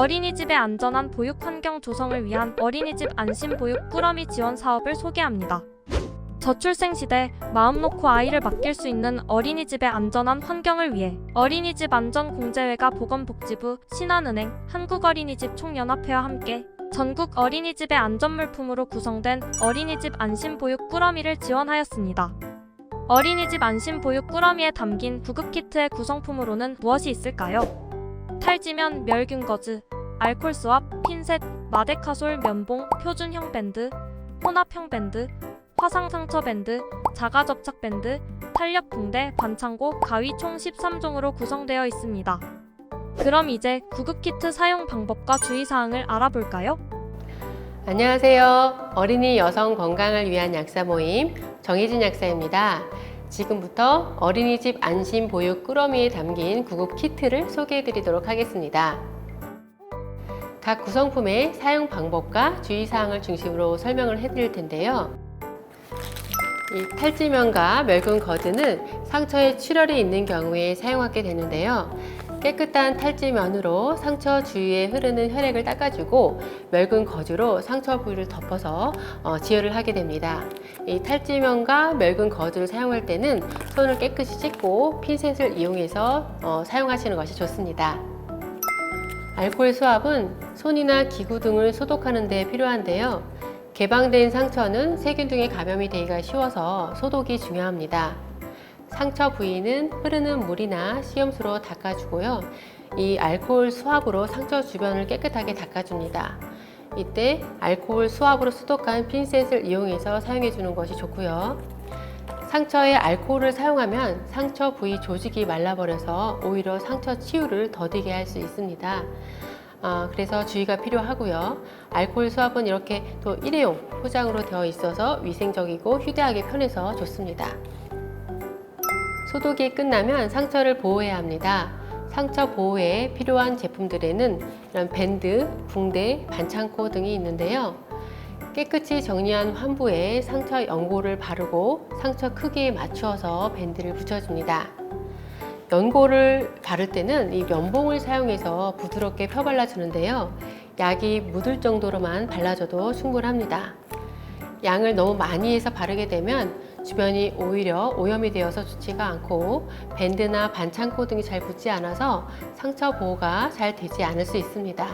어린이집의 안전한 보육 환경 조성을 위한 어린이집 안심보육 꾸러미 지원 사업을 소개합니다. 저출생 시대 마음 놓고 아이를 맡길 수 있는 어린이집의 안전한 환경을 위해 어린이집 안전공제회가 보건복지부, 신한은행, 한국어린이집 총연합회와 함께 전국 어린이집의 안전물품으로 구성된 어린이집 안심보육 꾸러미를 지원하였습니다. 어린이집 안심보육 꾸러미에 담긴 구급키트의 구성품으로는 무엇이 있을까요? 탈지면 멸균거즈, 알콜 스왑, 핀셋, 마데카솔 면봉, 표준형 밴드, 혼합형 밴드, 화상 상처 밴드, 자가 접착 밴드, 탄력 붕대, 반창고, 가위 총 13종으로 구성되어 있습니다. 그럼 이제 구급키트 사용 방법과 주의사항을 알아볼까요? 안녕하세요. 어린이 여성 건강을 위한 약사 모임 정혜진 약사입니다. 지금부터 어린이집 안심보육 꾸러미에 담긴 구급 키트를 소개해 드리도록 하겠습니다. 각 구성품의 사용 방법과 주의사항을 중심으로 설명을 해 드릴 텐데요. 이 탈지면과 멸균 거즈는 상처에 출혈이 있는 경우에 사용하게 되는데요. 깨끗한 탈지면으로 상처 주위에 흐르는 혈액을 닦아주고 멸균 거즈로 상처 부위를 덮어서 지혈을 하게 됩니다. 이 탈지면과 멸균 거즈를 사용할 때는 손을 깨끗이 씻고 핀셋을 이용해서 사용하시는 것이 좋습니다. 알코올 수압은 손이나 기구 등을 소독하는 데 필요한데요. 개방된 상처는 세균 등의 감염이 되기가 쉬워서 소독이 중요합니다. 상처 부위는 흐르는 물이나 식염수로 닦아주고요. 이 알코올 수압으로 상처 주변을 깨끗하게 닦아줍니다. 이때 알코올 수압으로 소독한 핀셋을 이용해서 사용해 주는 것이 좋고요. 상처에 알코올을 사용하면 상처 부위 조직이 말라버려서 오히려 상처 치유를 더디게 할 수 있습니다. 그래서 주의가 필요하고요. 알코올 수압은 이렇게 또 일회용 포장으로 되어 있어서 위생적이고 휴대하기 편해서 좋습니다. 소독이 끝나면 상처를 보호해야 합니다. 상처 보호에 필요한 제품들에는 이런 밴드, 붕대, 반창고 등이 있는데요. 깨끗이 정리한 환부에 상처 연고를 바르고 상처 크기에 맞추어서 밴드를 붙여줍니다. 연고를 바를 때는 이 면봉을 사용해서 부드럽게 펴발라주는데요. 약이 묻을 정도로만 발라줘도 충분합니다. 양을 너무 많이 해서 바르게 되면 주변이 오히려 오염이 되어서 좋지가 않고 밴드나 반창고 등이 잘 붙지 않아서 상처 보호가 잘 되지 않을 수 있습니다.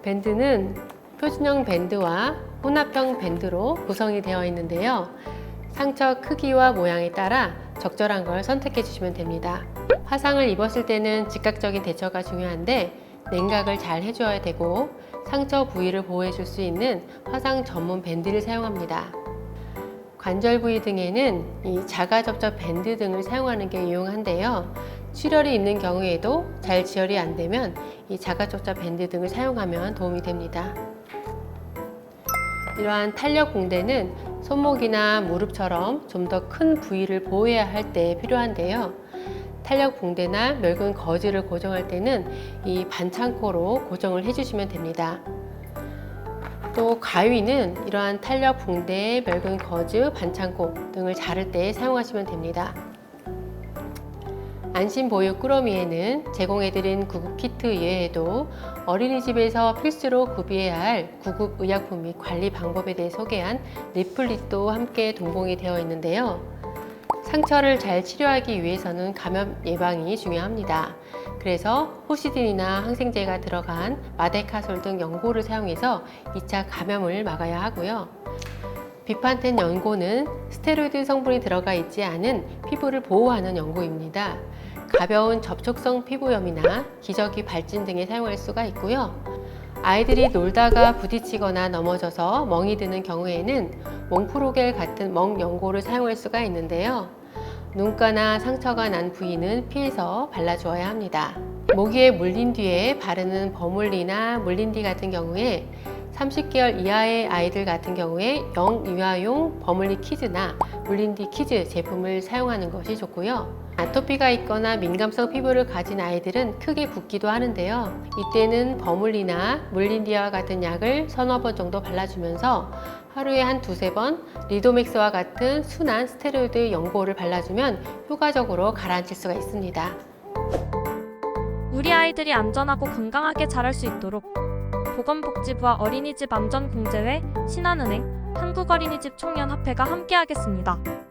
밴드는 표준형 밴드와 혼합형 밴드로 구성이 되어 있는데요. 상처 크기와 모양에 따라 적절한 걸 선택해 주시면 됩니다. 화상을 입었을 때는 즉각적인 대처가 중요한데 냉각을 잘 해줘야 되고 상처 부위를 보호해 줄 수 있는 화상 전문 밴드를 사용합니다. 관절 부위 등에는 이 자가 접착 밴드 등을 사용하는 게 유용한데요. 출혈이 있는 경우에도 잘 지혈이 안 되면 이 자가 접착 밴드 등을 사용하면 도움이 됩니다. 이러한 탄력 붕대는 손목이나 무릎처럼 좀 더 큰 부위를 보호해야 할 때 필요한데요. 탄력 붕대나 멸균 거즈를 고정할 때는 이 반창고로 고정을 해주시면 됩니다. 또 가위는 이러한 탄력 붕대, 멸균 거즈, 반창고 등을 자를 때 사용하시면 됩니다. 안심보육 꾸러미에는 제공해드린 구급 키트 이외에도 어린이집에서 필수로 구비해야 할 구급 의약품 및 관리 방법에 대해 소개한 리플릿도 함께 동봉이 되어 있는데요. 상처를 잘 치료하기 위해서는 감염 예방이 중요합니다. 그래서 호시딘이나 항생제가 들어간 마데카솔 등 연고를 사용해서 2차 감염을 막아야 하고요. 비판텐 연고는 스테로이드 성분이 들어가 있지 않은 피부를 보호하는 연고입니다. 가벼운 접촉성 피부염이나 기저귀 발진 등에 사용할 수가 있고요. 아이들이 놀다가 부딪히거나 넘어져서 멍이 드는 경우에는 몽프로겔 같은 멍 연고를 사용할 수가 있는데요. 눈가나 상처가 난 부위는 피해서 발라주어야 합니다. 모기에 물린 뒤에 바르는 버물리나 물린디 같은 경우에 30개월 이하의 아이들 같은 경우에 영유아용 버물리 키즈나 물린디 키즈 제품을 사용하는 것이 좋고요. 아토피가 있거나 민감성 피부를 가진 아이들은 크게 붓기도 하는데요. 이때는 버물리나 물린디와 같은 약을 서너 번 정도 발라주면서 하루에 한 두세 번 리도맥스와 같은 순한 스테로이드 연고를 발라주면 효과적으로 가라앉힐 수가 있습니다. 우리 아이 아이들이 안전하고 건강하게 자랄 수 있도록 보건복지부와 어린이집 안전공제회, 신한은행, 한국어린이집 총연합회가 함께하겠습니다.